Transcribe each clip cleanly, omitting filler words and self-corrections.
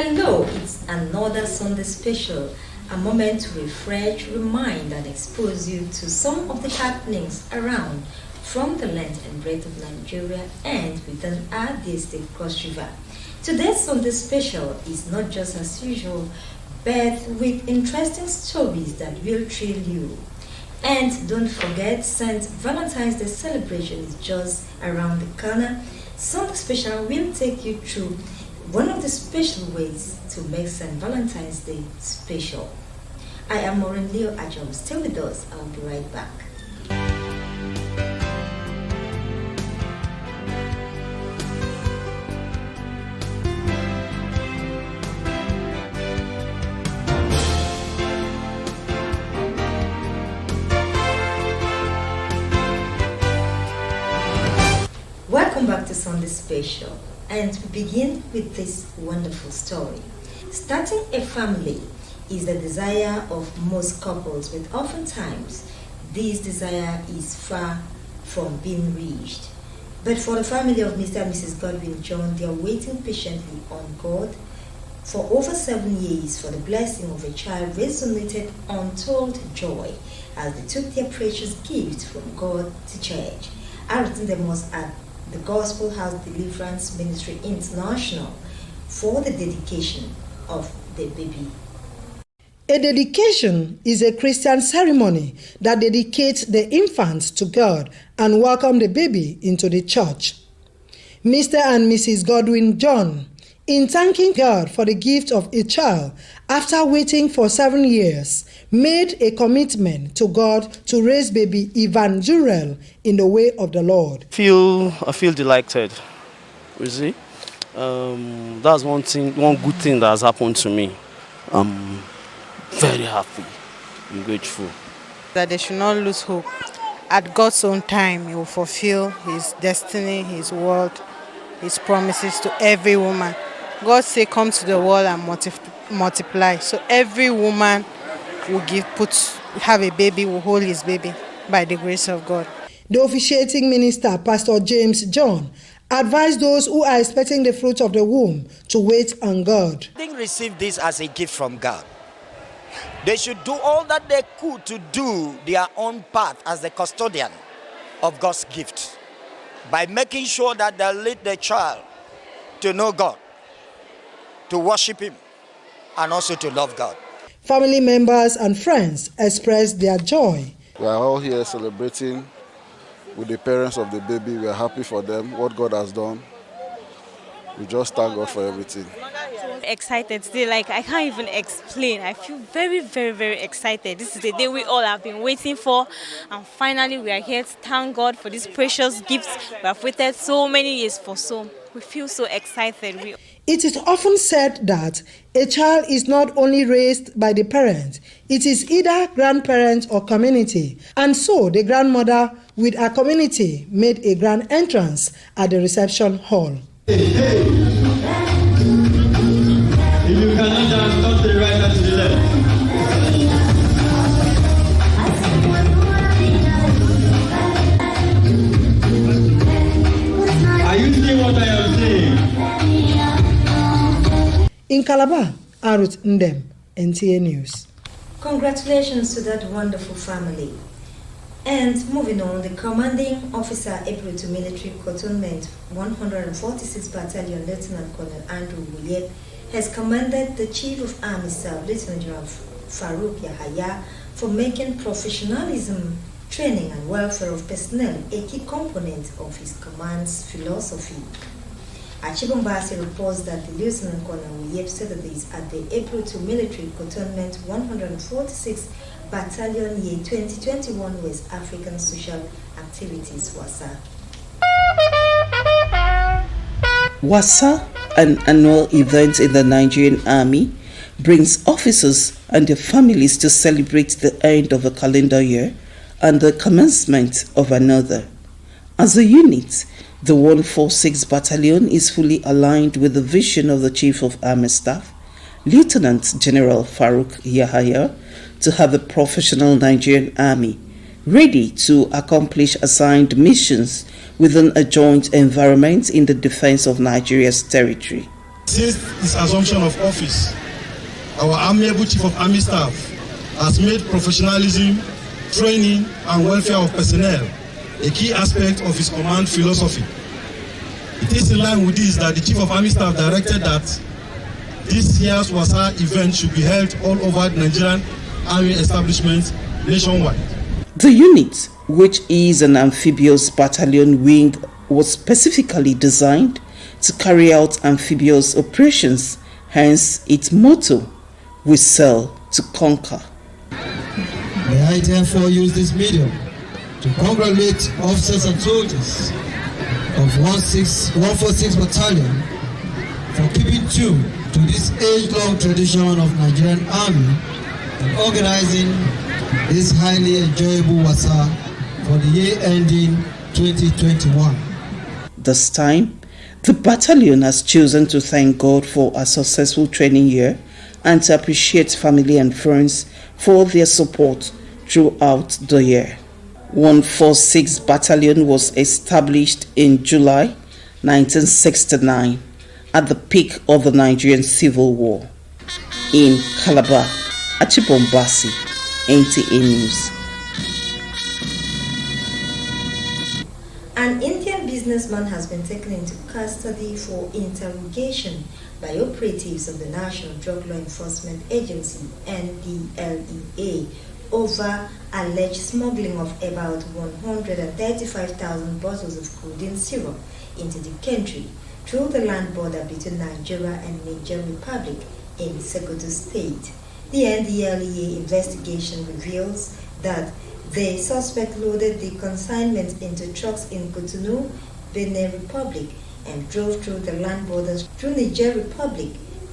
Hello, it's another Sunday special, a moment to refresh, remind, and expose you to some of the happenings around from the length and breadth of Nigeria and within our distinct Cross River. Today's Sunday special is not just as usual, but with interesting stories that will thrill you. And don't forget, St. Valentine's Day celebration is just around the corner. Sunday special will take you through one of the special ways to make St. Valentine's Day special. I am Maureen Leo Ajom. Stay with us. I will be right back. Welcome back to Sunday Special, and we begin with this wonderful story. Starting a family is the desire of most couples, but oftentimes this desire is far from being reached. But for the family of Mr. and Mrs. Godwin John, they are waiting patiently on God. For over 7 years, for the blessing of a child resonated untold joy as they took their precious gift from God to church. Everything they must at the Gospel House Deliverance Ministry International for the dedication of the baby. A dedication is a Christian ceremony that dedicates the infant to God and welcomes the baby into the church. Mr. and Mrs. Godwin John, in thanking God for the gift of a child after waiting for 7 years, made a commitment to God to raise baby Ivan Jurel in the way of the Lord. I feel delighted. You see, that's one good thing that has happened to me. I'm very happy and grateful. That they should not lose hope. At God's own time, He will fulfill His destiny, His word, His promises to every woman. God say, "Come to the world and multiply." So every woman will have a baby, will hold his baby by the grace of God. The officiating minister, Pastor James John, advised those who are expecting the fruit of the womb to wait on God. They receive this as a gift from God. They should do all that they could to do their own part as the custodian of God's gift by making sure that they lead the child to know God, to worship Him, and also to love God. Family members and friends expressed their joy. We are all here celebrating with the parents of the baby. We are happy for them, what God has done. We just thank God for everything. Excited today, like I can't even explain. I feel very, very, very excited. This is the day we all have been waiting for, and finally we are here to thank God for these precious gifts we have waited so many years for. So we feel so excited. It is often said that a child is not only raised by the parent, it is either grandparent or community. And so the grandmother with her community made a grand entrance at the reception hall. If you cannot dance, come to the right and to the left. Are you seeing what I am saying? In Calabar, Arut Ndem, Nta News. Congratulations to that wonderful family. And moving on, the commanding officer, April to Military Cantonment 146 Battalion, Lieutenant Colonel Andrew William, has commended the Chief of Army Staff, Lieutenant General Farouk Yahaya, for making professionalism, training, and welfare of personnel a key component of his command's philosophy. Achibombasi reports that the Lieutenant Colonel William said this at the April to Military Cantonment 146 Battalion Year 2021 West African Social Activities WASA. WASA, an annual event in the Nigerian Army, brings officers and their families to celebrate the end of a calendar year and the commencement of another. As a unit, the 146 Battalion is fully aligned with the vision of the Chief of Army Staff, Lieutenant General Farouk Yahaya, to have a professional Nigerian Army ready to accomplish assigned missions within a joint environment in the defense of Nigeria's territory. Since its assumption of office, our amiable Chief of Army Staff has made professionalism, training, and welfare of personnel a key aspect of his command philosophy. It is in line with this that the Chief of Army Staff directed that this year's Wasa event should be held all over the Nigerian Army establishments nationwide. The unit, which is an amphibious battalion wing, was specifically designed to carry out amphibious operations, hence its motto, "We sail to conquer." May I therefore use this medium to congratulate officers and soldiers of 146 Battalion for keeping true to this age-long tradition of Nigerian Army and organizing this highly enjoyable Wasa for the year ending 2021. This time, the battalion has chosen to thank God for a successful training year and to appreciate family and friends for their support throughout the year. 146 Battalion was established in July 1969 at the peak of the Nigerian Civil War. In Calabar, Achibombasi, NTA News. An Indian businessman has been taken into custody for interrogation by operatives of the National Drug Law Enforcement Agency, NDLEA, over alleged smuggling of about 135,000 bottles of codeine syrup into the country through the land border between Nigeria and Niger Republic in Sokoto State. The NDLEA investigation reveals that the suspect loaded the consignment into trucks in Cotonou, Benin Republic, and drove through the land borders through Niger Republic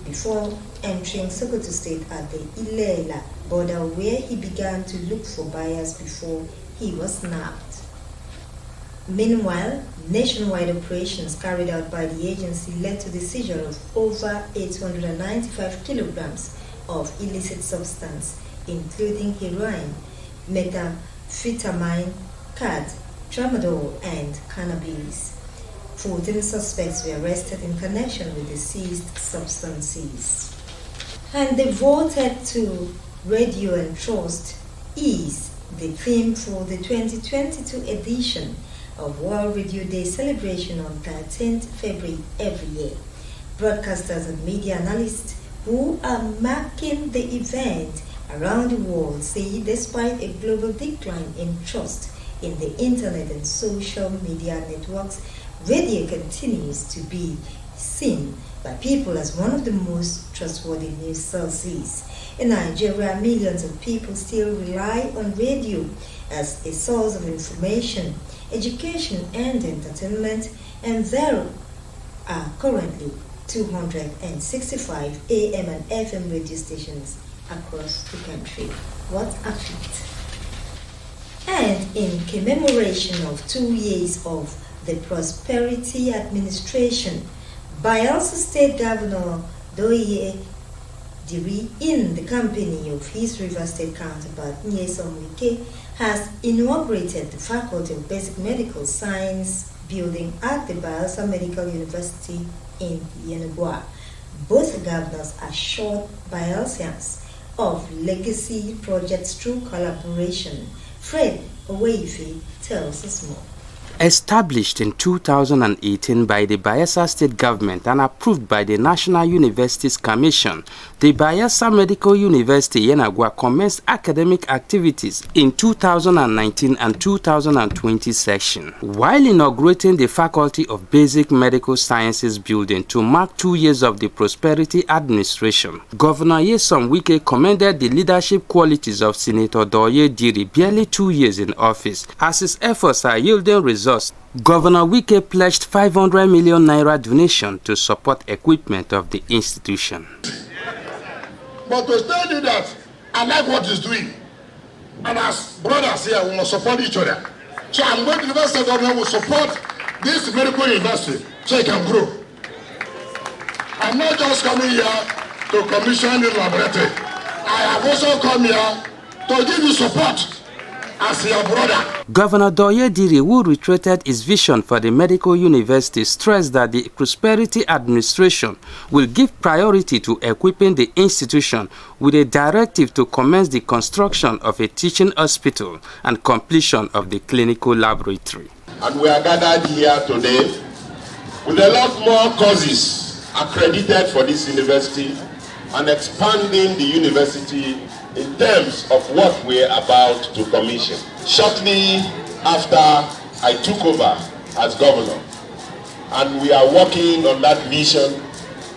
before entering Sokoto State at the Ilela border, where he began to look for buyers before he was nabbed. Meanwhile, nationwide operations carried out by the agency led to the seizure of over 895 kilograms of illicit substance, including heroin, methamphetamine, khat, tramadol, and cannabis. 14 suspects were arrested in connection with the seized substances. And devoted to radio and trust is the theme for the 2022 edition of World Radio Day celebration on 13th February every year. Broadcasters and media analysts who are marking the event around the world say despite a global decline in trust in the internet and social media networks, radio continues to be seen by people as one of the most trustworthy news sources. In Nigeria, millions of people still rely on radio as a source of information, education, and entertainment, and there are currently 265 AM and FM radio stations across the country. What a feat! And in commemoration of 2 years of the Prosperity Administration, Bayelsa State Governor Doye Diri, in the company of his River State counterpart Nyesom Wike, has inaugurated the Faculty of Basic Medical Science building at the Bayelsa Medical University in Yenagoa. Both governors assured Bayelsians of legacy projects through collaboration. Fred Oweife tells us more. Established in 2018 by the Bayelsa State Government and approved by the National Universities Commission, the Bayelsa Medical University Yenagoa commenced academic activities in 2019 and 2020 section. While inaugurating the Faculty of Basic Medical Sciences building to mark 2 years of the Prosperity Administration, Governor Nyesom Wike commended the leadership qualities of Senator Doye Diri, barely 2 years in office, as his efforts are yielding results. Governor Wike pledged 500 million naira donation to support equipment of the institution. But to tell you that I like what he's doing, and as brothers here, we must support each other. So I'm going to the university government will support this medical university so it can grow. I'm not just coming here to commission the laboratory. I have also come here to give you support as your brother. Governor Doye Diri, who reiterated his vision for the medical university, stressed that the Prosperity Administration will give priority to equipping the institution with a directive to commence the construction of a teaching hospital and completion of the clinical laboratory. And we are gathered here today with a lot more courses accredited for this university and expanding the university in terms of what we're about to commission. Shortly after I took over as governor, and we are working on that vision,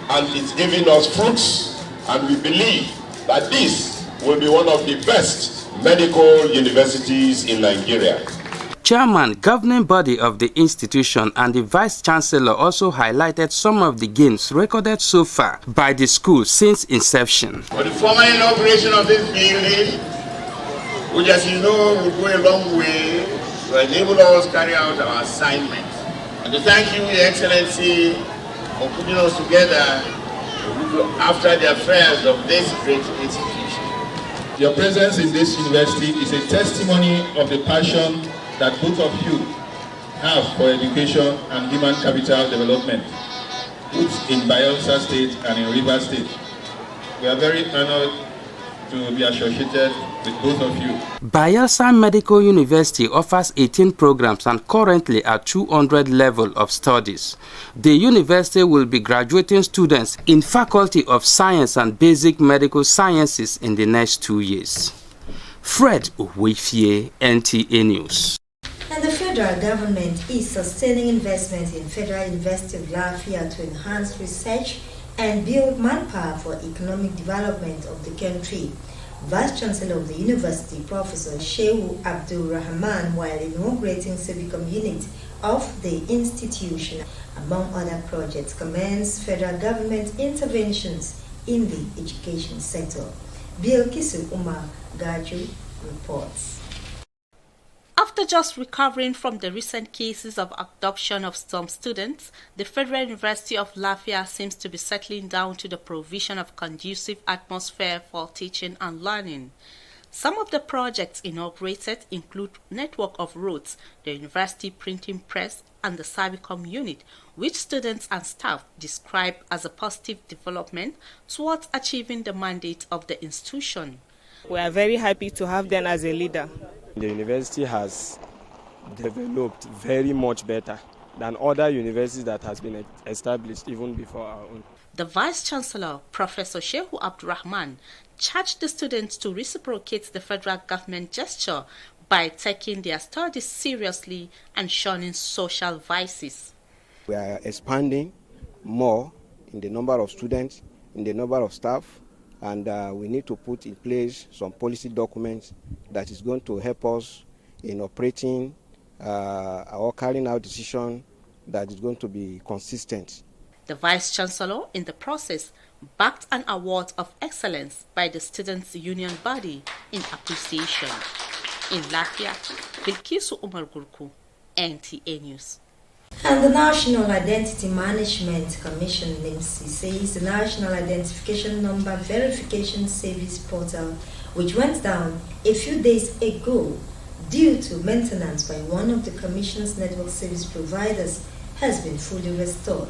and it's giving us fruits, and we believe that this will be one of the best medical universities in Nigeria. Chairman, governing body of the institution, and the Vice Chancellor also highlighted some of the gains recorded so far by the school since inception. For the formal inauguration of this building, which as you know will go a long way to enable us to carry out our assignment. And to thank you, Your Excellency, for putting us together after the affairs of this great institution. Your presence in this university is a testimony of the passion that both of you have for education and human capital development, both in Bayelsa State and in Rivers State. We are very honored to be associated with both of you. Bayelsa Medical University offers 18 programs and currently at 200 level of studies. The university will be graduating students in Faculty of Science and Basic Medical Sciences in the next 2 years. Fred Uwefie, NTA News. And the federal government is sustaining investment in Federal University of Lafayette to enhance research and build manpower for economic development of the country. Vice Chancellor of the University, Professor Shehu Abdul Rahman, while inaugurating Civicum unit of the institution, among other projects, commenced federal government interventions in the education sector. Bilkisu Umar Gaju reports. After just recovering from the recent cases of abduction of some students, the Federal University of Lafayette seems to be settling down to the provision of conducive atmosphere for teaching and learning. Some of the projects inaugurated include network of roads, the university printing press, and the Civicum unit, which students and staff describe as a positive development towards achieving the mandate of the institution. We are very happy to have them as a leader. The university has developed very much better than other universities that has been established even before our own. The Vice Chancellor, Professor Shehu Abdurrahman, charged the students to reciprocate the federal government gesture by taking their studies seriously and shunning social vices. We are expanding more in the number of students, in the number of staff, and we need to put in place some policy documents that is going to help us in operating or carrying out decisions that is going to be consistent. The Vice Chancellor, in the process, backed an award of excellence by the Students' Union body in appreciation. In Lafayette, Bilkisu Umar Gurku, NTA News. And the National Identity Management Commission, NIMC, says the National Identification Number Verification Service Portal, which went down a few days ago due to maintenance by one of the Commission's network service providers, has been fully restored.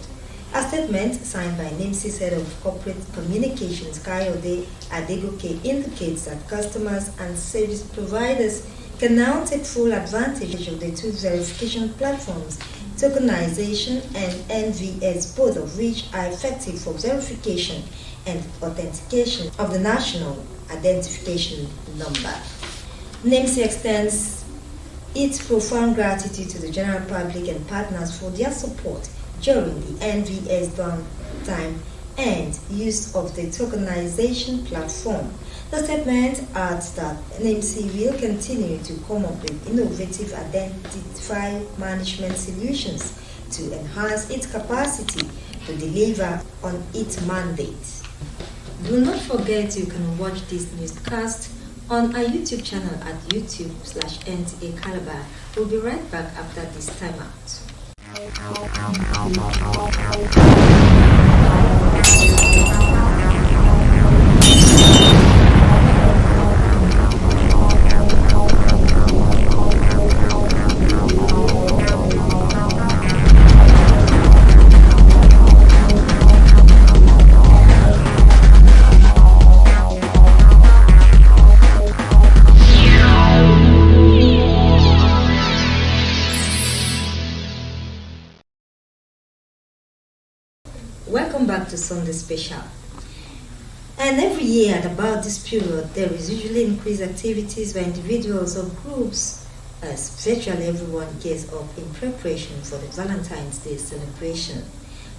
A statement signed by NIMC's Head of Corporate Communications, Kayode Adegoke, indicates that customers and service providers can now take full advantage of the two verification platforms, tokenization and NVS, both of which are effective for verification and authentication of the National Identification Number. NIMC extends its profound gratitude to the general public and partners for their support during the NVS downtime and use of the tokenization platform. The statement adds that NIMC will continue to come up with innovative identity management solutions to enhance its capacity to deliver on its mandate. Do not forget you can watch this newscast on our YouTube channel at youtube.com/Nta Calabar. We'll be right back after this time out. Welcome back to Sunday Special. And every year at about this period, there is usually increased activities by individuals or groups as virtually everyone gets up in preparation for the Valentine's Day celebration.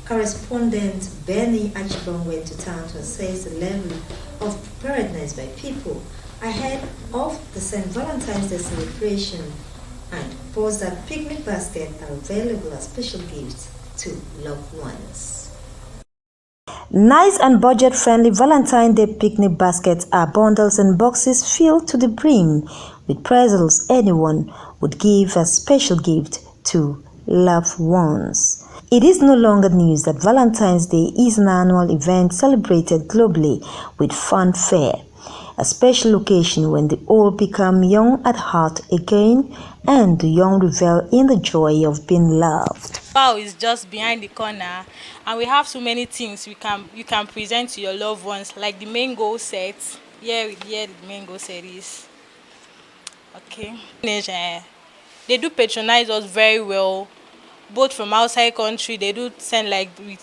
Correspondent Benny Achibong went to town to assess the level of preparedness by people ahead of the St. Valentine's Day celebration and reports that picnic baskets are available as special gifts to loved ones. Nice and budget-friendly Valentine's Day picnic baskets are bundles and boxes filled to the brim with pretzels anyone would give as special gift to loved ones. It is no longer news that Valentine's Day is an annual event celebrated globally with fanfare, a special occasion when the old become young at heart again and the young revel in the joy of being loved. Wow is just behind the corner, and we have so many things you can present to your loved ones, like the mango set. Here the mango set is. Okay. They do patronize us very well, both from outside country. They do send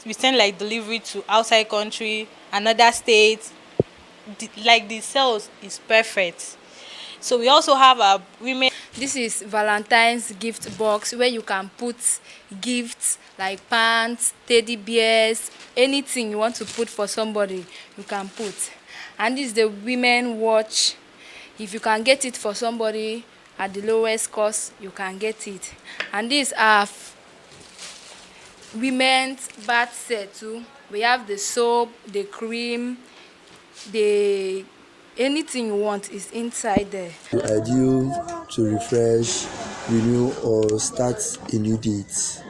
we send delivery to outside country, another state. The sales is perfect. So we also have our women. This is Valentine's gift box where you can put gifts like pants, teddy bears, anything you want to put for somebody, you can put. And this is the women watch. If you can get it for somebody at the lowest cost, you can get it. And these are women's bath set too. We have the soap, the cream, anything you want is inside there. Ideal to refresh, renew, or start a new date.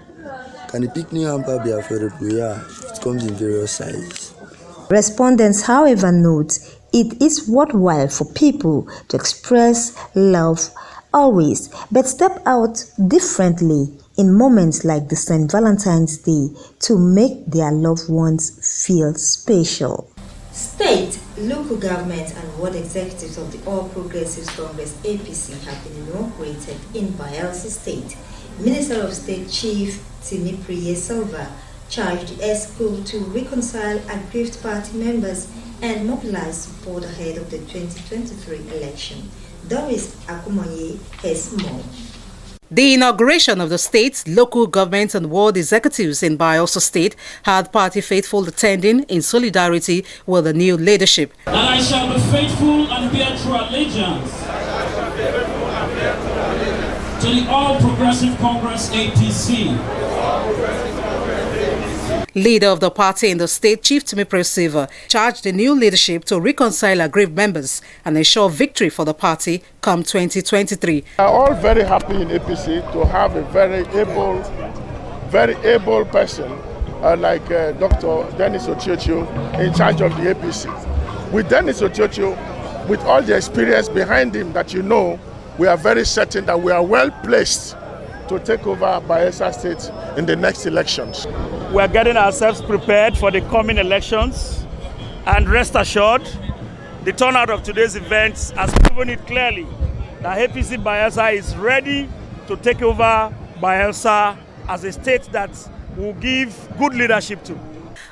Can the picnic hamper be affordable? Yeah, it comes in various sizes. Respondents, however, note it is worthwhile for people to express love always, but step out differently in moments like the St. Valentine's Day to make their loved ones feel special. State, local government and ward executives of the All Progressives Congress APC have been inaugurated in Bayelsa State. Minister of State Chief Timipriye Silva charged the ESCO to reconcile aggrieved party members and mobilize support ahead of the 2023 election. Doris Akumoye has more. The inauguration of the state's local government and ward executives in Bayelsa State had party faithful attending in solidarity with the new leadership. And I shall be faithful and bear true allegiance to the All Progressive Congress APC. Leader of the party in the state, Chief Timipriye Silva, charged the new leadership to reconcile aggrieved members and ensure victory for the party come 2023. We are all very happy in APC to have a very able person like Dr. Dennis Ochocho in charge of the APC. With Dennis Ochocho, with all the experience behind him that we are very certain that we are well placed to take over Bayelsa State in the next elections. We are getting ourselves prepared for the coming elections, and rest assured, the turnout of today's events has proven it clearly that APC Bayelsa is ready to take over Bayelsa as a state that will give good leadership to.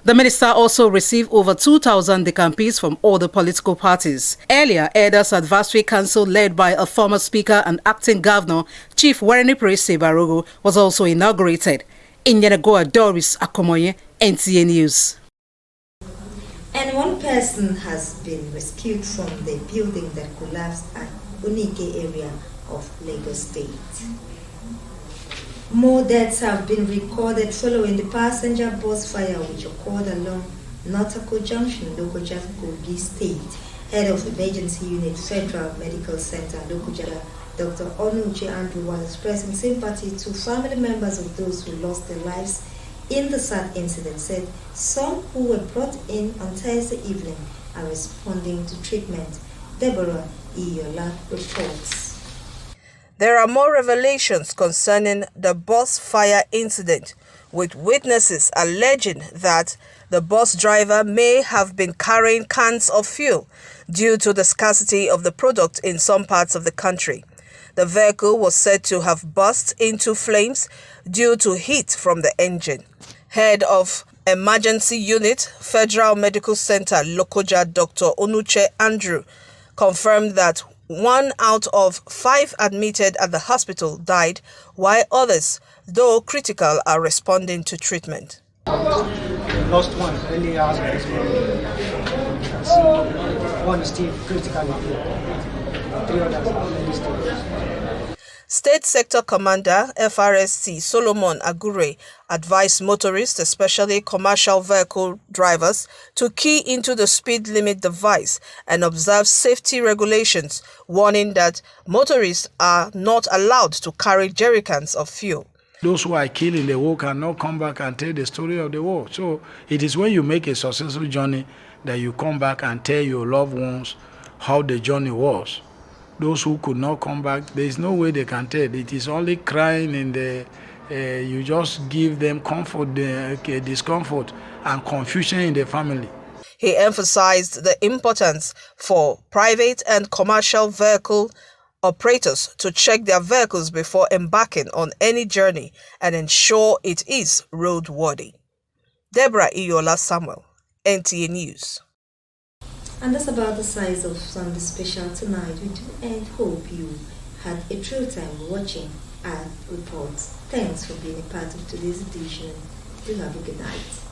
The minister also received over 2,000 decampees from all the political parties. Earlier, Elders Advisory Council, led by a former speaker and acting governor, Chief Timipriye Silva, was also inaugurated. In Yenagoa, Doris Akumoye, NTA News. And one person has been rescued from the building that collapsed at Unike area of Lagos State. More deaths have been recorded following the passenger bus fire which occurred along Notako Junction, Lokoja, Kogi State. Head of Emergency Unit, Federal Medical Center, Lokoja, Dr. Onuche Andrew, was expressing sympathy to family members of those who lost their lives in the sad incident, said some who were brought in on Thursday evening are responding to treatment. Deborah Iyola reports. There are more revelations concerning the bus fire incident, with witnesses alleging that the bus driver may have been carrying cans of fuel due to the scarcity of the product in some parts of the country. The vehicle was said to have burst into flames due to heat from the engine. Head of Emergency Unit, Federal Medical Center, Lokoja, Dr. Onuche Andrew, confirmed that 1 out of 5 admitted at the hospital died, while others, though critical, are responding to treatment. Lost one early hours of this morning. One is still critically ill. 3 others are very stable. State Sector Commander, FRSC Solomon Agure, advised motorists, especially commercial vehicle drivers, to key into the speed limit device and observe safety regulations, warning that motorists are not allowed to carry jerrycans of fuel. Those who are killed in the war cannot come back and tell the story of the war. So it is when you make a successful journey that you come back and tell your loved ones how the journey was. Those who could not come back, there is no way they can tell. It is only crying in the, you just give them comfort, discomfort and confusion in the family. He emphasized the importance for private and commercial vehicle operators to check their vehicles before embarking on any journey and ensure it is roadworthy. Deborah Iyola Samuel, NTA News. And that's about the size of Sunday Special tonight. We do and hope you had a true time watching our reports. Thanks for being a part of today's edition. Do have a good night.